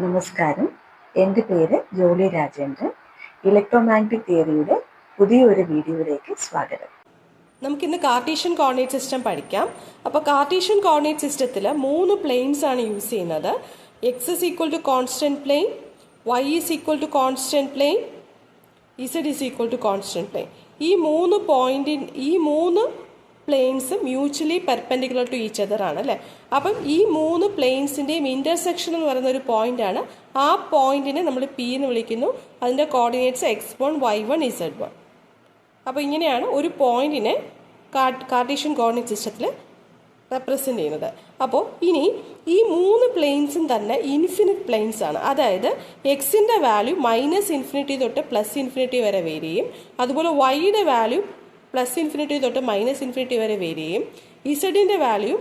നമസ്കാരം, എൻ്റെ പേര് ജോളി രാജേന്ദ്രൻ. ഇലക്ട്രോമാഗ്നറ്റിക് തിയറിയുടെ പുതിയൊരു വീഡിയോയിലേക്ക് സ്വാഗതം. നമുക്കിന്ന് കാർട്ടീഷ്യൻ കോർഡിനേറ്റ് സിസ്റ്റം പഠിക്കാം. അപ്പോൾ കാർട്ടീഷ്യൻ കോർഡിനേറ്റ് സിസ്റ്റത്തിൽ 3 പ്ലെയിൻസ് ആണ് യൂസ് ചെയ്യുന്നത്. X is equal to constant plane, Y is equal to constant plane, Z is equal to constant plane. ഈ മൂന്ന് planes mutually perpendicular to each other ആണ് അല്ലേ. അപ്പം ഈ 3 പ്ലെയിൻസിൻ്റെയും ഇന്റർസെക്ഷൻ എന്ന് പറയുന്ന ഒരു പോയിന്റ് ആണ്. ആ പോയിന്റിനെ നമ്മൾ പി എന്ന് വിളിക്കുന്നു. അതിൻ്റെ കോർഡിനേറ്റ്സ് x1, y1, z1. അപ്പോൾ ഇങ്ങനെയാണ് ഒരു പോയിന്റിനെ കാർട്ടീഷ്യൻ കോർഡിനേറ്റ് സിസ്റ്റത്തിൽ റെപ്രസെന്റ് ചെയ്യുന്നത്. അപ്പോൾ ഇനി ഈ 3 പ്ലെയിൻസും തന്നെ ഇൻഫിനിറ്റ് പ്ലെയിൻസ് ആണ്. അതായത് എക്സിൻ്റെ വാല്യൂ -∞ തൊട്ട് +∞ വരെ വേരി ചെയ്യും. അതുപോലെ വൈയുടെ വാല്യൂ +∞ തൊട്ട് -∞ വരെ വേരി ചെയ്യും. ഇസഡിൻ്റെ വാല്യൂ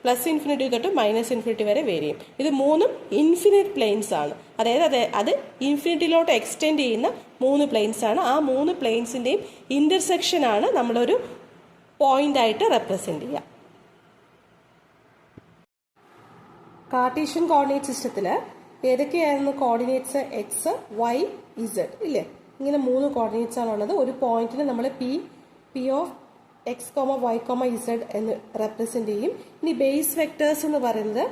+∞ തൊട്ട് -∞ വരെ വേരി ചെയ്യും. ഇത് 3 ഇൻഫിനിറ്റ് പ്ലെയിൻസ് ആണ്. അതായത് അത് ഇൻഫിനിറ്റിയിലോട്ട് എക്സ്റ്റെൻഡ് ചെയ്യുന്ന 3 പ്ലെയിൻസ് ആണ്. ആ 3 പ്ലെയിൻസിൻ്റെയും ഇന്റർസെക്ഷൻ ആണ് നമ്മളൊരു പോയിന്റ് ആയിട്ട് റെപ്രസെന്റ് ചെയ്യുക. കാർട്ടീഷ്യൻ കോർഡിനേറ്റ് സിസ്റ്റത്തിൽ ഏതൊക്കെയായിരുന്നു കോർഡിനേറ്റ്സ്? എക്സ്, വൈ, ഇസഡ് ഇല്ലേ? ഇങ്ങനെ 3 കോർഡിനേറ്റ്സ് ആണുള്ളത്. ഒരു പോയിന്റിന് നമ്മൾ P of X, Y, Z എന്ന് റെപ്രസെന്റ് ചെയ്യും. ഇനി ബേസ് വെക്ടേഴ്സ് എന്ന് പറയുന്നത്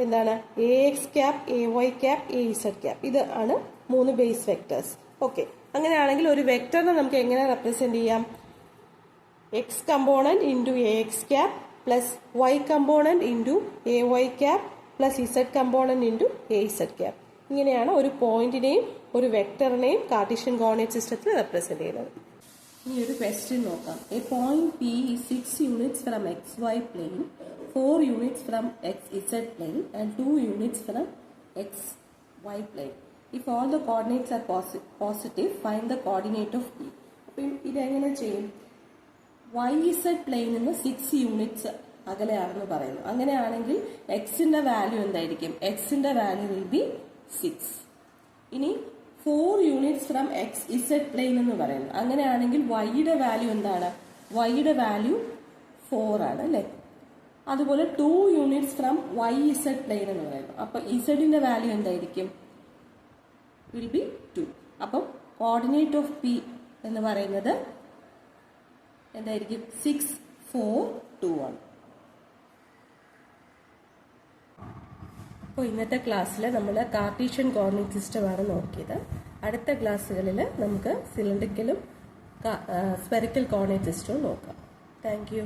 എന്താണ്? A X cap, A Y cap, A Z cap. ഇത് ആണ് 3 ബേസ് വെക്ടേഴ്സ്. ഓക്കെ, അങ്ങനെയാണെങ്കിൽ ഒരു വെക്ടറിനെ നമുക്ക് എങ്ങനെ റെപ്രസെന്റ് ചെയ്യാം? X component into A X cap plus Y component into A Y cap plus Z component into A Z cap. ഇങ്ങനെയാണ് ഒരു പോയിന്റിനെയും ഒരു വെക്ടറിനെയും കാർട്ടീഷ്യൻ കോർഡിനേറ്റ് സിസ്റ്റത്തിൽ റെപ്രസെന്റ് ചെയ്യുന്നത്. ഇനി ഒരു ക്വസ്റ്റ്യൻ നോക്കാം. A point P is 6 units from xy plane, 4 units from xz plane and 2 units from xy plane. If all the coordinates are positive, find the coordinate of P. അപ്പം ഇതെങ്ങനെ ചെയ്യും? YZ പ്ലെയിനിൽ നിന്ന് 6 units അകലെയാണെന്ന് പറയുന്നു. അങ്ങനെയാണെങ്കിൽ എക്സിന്റെ value എന്തായിരിക്കും? എക്സിന്റെ വാല്യൂ വിൽ ബി 6. ഇനി 4 units from X Z plane എന്ന് പറയുന്നു. അങ്ങനെയാണെങ്കിൽ വൈയുടെ വാല്യൂ എന്താണ്? വൈയുടെ വാല്യൂ 4 ആണ് അല്ലേ. അതുപോലെ 2 units from Y Z plane എന്ന് പറയുന്നു. അപ്പൊ ഇസഡിന്റെ വാല്യൂ എന്തായിരിക്കും? Will be 2. അപ്പം കോർഡിനേറ്റ് ഓഫ് പി എന്ന് പറയുന്നത് എന്തായിരിക്കും? 6, 4, 2 ആണ്. അപ്പോൾ ഇന്നത്തെ ക്ലാസ്സിൽ നമ്മൾ കാർട്ടീഷ്യൻ കോർഡിനേറ്റ് സിസ്റ്റമാണ് നോക്കിയത്. അടുത്ത ക്ലാസ്സുകളിൽ നമുക്ക് സിലിണ്ടറിക്കലും സ്ഫെറിക്കൽ കോർഡിനേറ്റ് സിസ്റ്റവും നോക്കാം. Thank you.